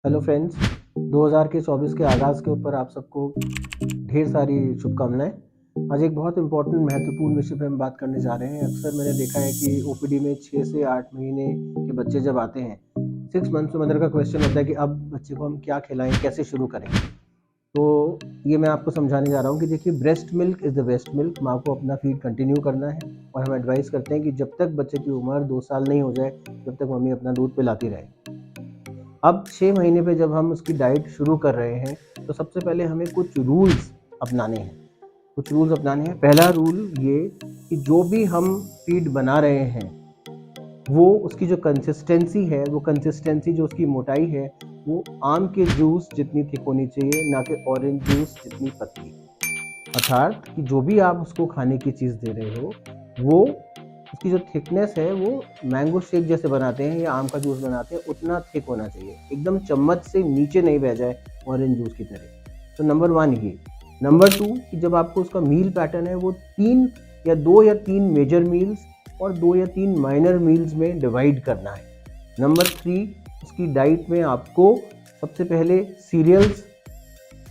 Hello friends, 2024 के आगाज़ के ऊपर आप सबको ढेर सारी शुभकामनाएं। आज एक बहुत इम्पोर्टेंट महत्वपूर्ण विषय पे हम बात करने जा रहे हैं। अक्सर मैंने देखा है कि ओपीडी में 6 से 8 महीने के बच्चे जब आते हैं, 6 मंथ्स में मदर का क्वेश्चन होता है कि अब बच्चे को हम क्या खिलाएं, कैसे शुरू करें। तो ये मैं आपको समझाने जा रहा हूँ कि देखिए, breast milk is the best milk. माँ को अपना फीड कंटिन्यू करना है और हम एडवाइस करते हैं कि जब तक बच्चे की उम्र 2 साल नहीं हो जाए, जब तक मम्मी अपना दूध पिलाती रहे। अब 6 महीने पे जब हम उसकी डाइट शुरू कर रहे हैं, तो सबसे पहले हमें कुछ रूल्स अपनाने हैं। पहला रूल ये कि जो भी हम फीड बना रहे हैं, वो उसकी जो कंसिस्टेंसी है, जो उसकी मोटाई है, वो आम के जूस जितनी थिक होनी चाहिए, ना कि ऑरेंज जूस जितनी पतली। अर्थात कि जो भी आप उसको खाने की चीज़ दे रहे हो, वो उसकी जो थिकनेस है वो मैंगो शेक जैसे बनाते हैं या आम का जूस बनाते हैं, उतना थिक होना चाहिए। एकदम चम्मच से नीचे नहीं बह जाए ऑरेंज जूस की तरह। तो नंबर 1 ये। नंबर 2 कि जब आपको उसका मील पैटर्न है वो 2 या 3 मेजर मील्स और 2 या 3 माइनर मील्स में डिवाइड करना है। नंबर 3, उसकी डाइट में आपको सबसे पहले cereals,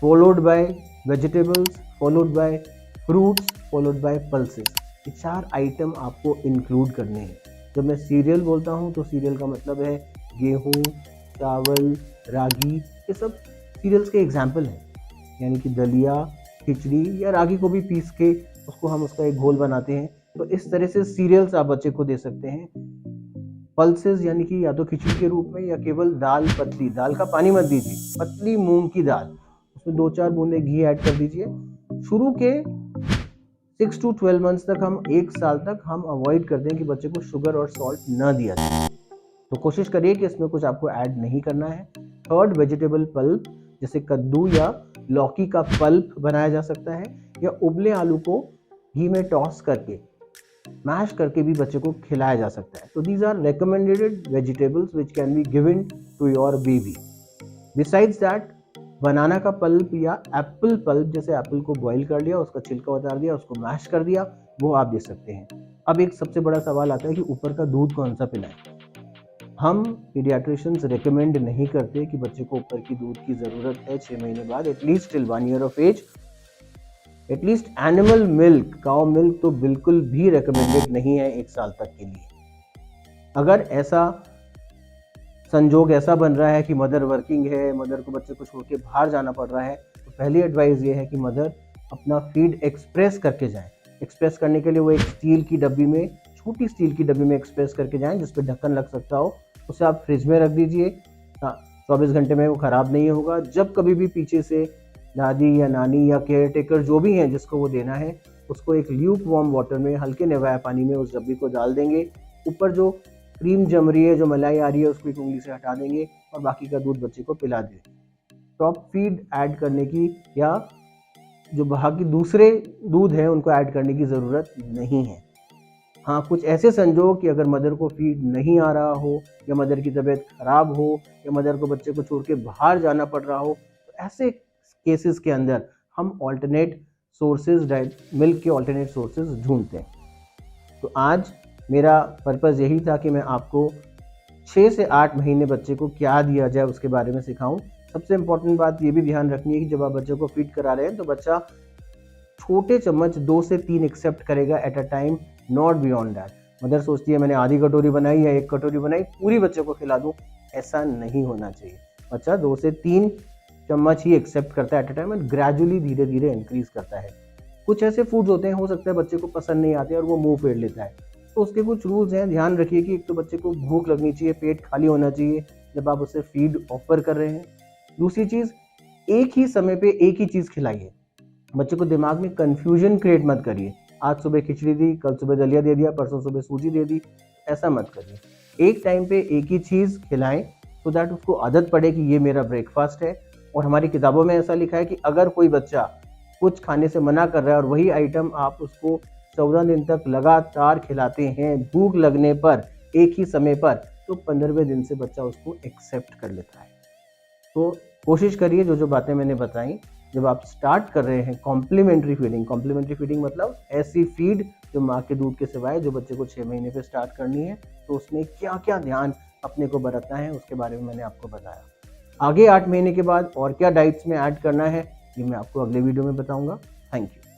followed by vegetables, followed by fruits, followed by pulses, ये 4 आइटम आपको इंक्लूड करने हैं। जब मैं सीरियल बोलता हूँ तो सीरियल का मतलब है गेहूँ, चावल, रागी, ये सब सीरियल्स के एग्जाम्पल हैं। यानी कि दलिया, खिचड़ी या रागी को भी पीस के हम उसका एक घोल बनाते हैं। तो इस तरह से सीरियल्स आप बच्चे को दे सकते हैं। पल्सेस यानी कि या तो खिचड़ी के रूप में या केवल दाल, पतली दाल का पानी मत दीजिए, पतली मूंग की दाल, उसमें 2-4 बूंदे घी ऐड कर दीजिए। शुरू के 6 to 12 मंथ्स तक, हम 1 साल तक हम अवॉइड करते हैं कि बच्चे को शुगर और सॉल्ट न दिया जाए। तो कोशिश करिए कि इसमें कुछ आपको ऐड नहीं करना है। थर्ड, वेजिटेबल पल्प, जैसे कद्दू या लौकी का पल्प बनाया जा सकता है, या उबले आलू को घी में टॉस करके, मैश करके भी बच्चे को खिलाया जा सकता है। तो these are recommended vegetables which can be given to your baby. Besides that, banana का पल्प या एप्पल पल्प, जैसे एप्पल को बॉईल कर लिया, उसका छिलका उतार दिया, उसको मैश कर दिया, वो आप दे सकते हैं। अब एक सबसे बड़ा सवाल आता है कि ऊपर का दूध कौन सा पिलाएं। हम पीडियाट्रिशियंस रिकमेंड नहीं करते कि बच्चे को ऊपर की दूध की ज़रूरत है 6 महीने बाद, at least till 1 year of age. At least animal milk, cow milk तो बिल्कुल भी रिकमेंडेड नहीं है 1 साल तक के लिए। अगर ऐसा संजोग ऐसा बन रहा है कि मदर वर्किंग है, मदर को बच्चे को छोड़ के बाहर जाना पड़ रहा है, तो पहली एडवाइस ये है कि मदर अपना फीड एक्सप्रेस करके जाएं। एक्सप्रेस करने के लिए वो एक स्टील की डब्बी में, छोटी स्टील की डब्बी में एक्सप्रेस करके जाएं, जिस पे ढक्कन लग सकता हो। उसे आप फ्रिज में रख दीजिए। 24 घंटे में वो ख़राब नहीं होगा। जब कभी भी पीछे से दादी या नानी या केयर टेकर जो भी हैं जिसको वो देना है, उसको एक ल्यूक वार्म वाटर में, हल्के नेवाया पानी में उस डब्बी को डाल देंगे। ऊपर जो क्रीम जम रही है, जो मलाई आ रही है, उसको एक उंगली से हटा देंगे और बाकी का दूध बच्चे को पिला दें। टॉप फीड ऐड करने की या जो बाकी दूसरे दूध हैं उनको ऐड करने की ज़रूरत नहीं है। हाँ, कुछ ऐसे संजोग कि अगर मदर को फीड नहीं आ रहा हो, या मदर की तबीयत खराब हो, या मदर को बच्चे को छोड़ के बाहर जाना पड़ रहा हो, तो ऐसे केसेस के अंदर हम ऑल्टरनेट सोर्सेज, डाइट मिल्क के ऑल्टरनेट सोर्सेज ढूंढते हैं। तो आज मेरा पर्पज़ यही था कि मैं आपको 6 से 8 महीने बच्चे को क्या दिया जाए उसके बारे में सिखाऊं। सबसे इम्पोर्टेंट बात ये भी ध्यान रखनी है कि जब आप बच्चे को फीड करा रहे हैं तो बच्चा छोटे चम्मच 2 से 3 एक्सेप्ट करेगा at a time, not beyond that. Mother सोचती है मैंने आधी कटोरी बनाई या 1 कटोरी बनाई, पूरी बच्चे को खिला दूं, ऐसा नहीं होना चाहिए। बच्चा 2 से 3 चम्मच ही एक्सेप्ट करता है at a time, and gradually धीरे धीरे इंक्रीज करता है। कुछ ऐसे फूड्स होते हैं, हो सकता है बच्चे को पसंद नहीं आते और वो मुंह फेर लेता है, तो उसके कुछ रूल्स हैं। ध्यान रखिए कि एक तो बच्चे को भूख लगनी चाहिए, पेट खाली होना चाहिए जब आप उसे फीड ऑफर कर रहे हैं। दूसरी चीज़, एक ही समय पे एक ही चीज़ खिलाइए। बच्चे को दिमाग में कन्फ्यूजन क्रिएट मत करिए। आज सुबह खिचड़ी दी, कल सुबह दलिया दे दिया, परसों सुबह सूजी दे दी, ऐसा मत करिए। एक टाइम पे एक ही चीज़ खिलाएं, सो दैट उसको आदत पड़े कि ये मेरा ब्रेकफास्ट है। और हमारी किताबों में ऐसा लिखा है कि अगर कोई बच्चा कुछ खाने से मना कर रहा है और वही आइटम आप उसको 14 दिन तक लगातार खिलाते हैं भूख लगने पर, एक ही समय पर, तो 15वें दिन से बच्चा उसको एक्सेप्ट कर लेता है। तो कोशिश करिए जो जो बातें मैंने बताई, जब आप स्टार्ट कर रहे हैं कॉम्प्लीमेंट्री फीडिंग मतलब ऐसी फीड जो माँ के दूध के सिवाय जो बच्चे को 6 महीने पे स्टार्ट करनी है, तो उसमें क्या क्या ध्यान अपने को बरतना है उसके बारे में मैंने आपको बताया। आगे 8 महीने के बाद और क्या डाइट्स में ऐड करना है, ये मैं आपको अगले वीडियो में बताऊँगा। Thank you.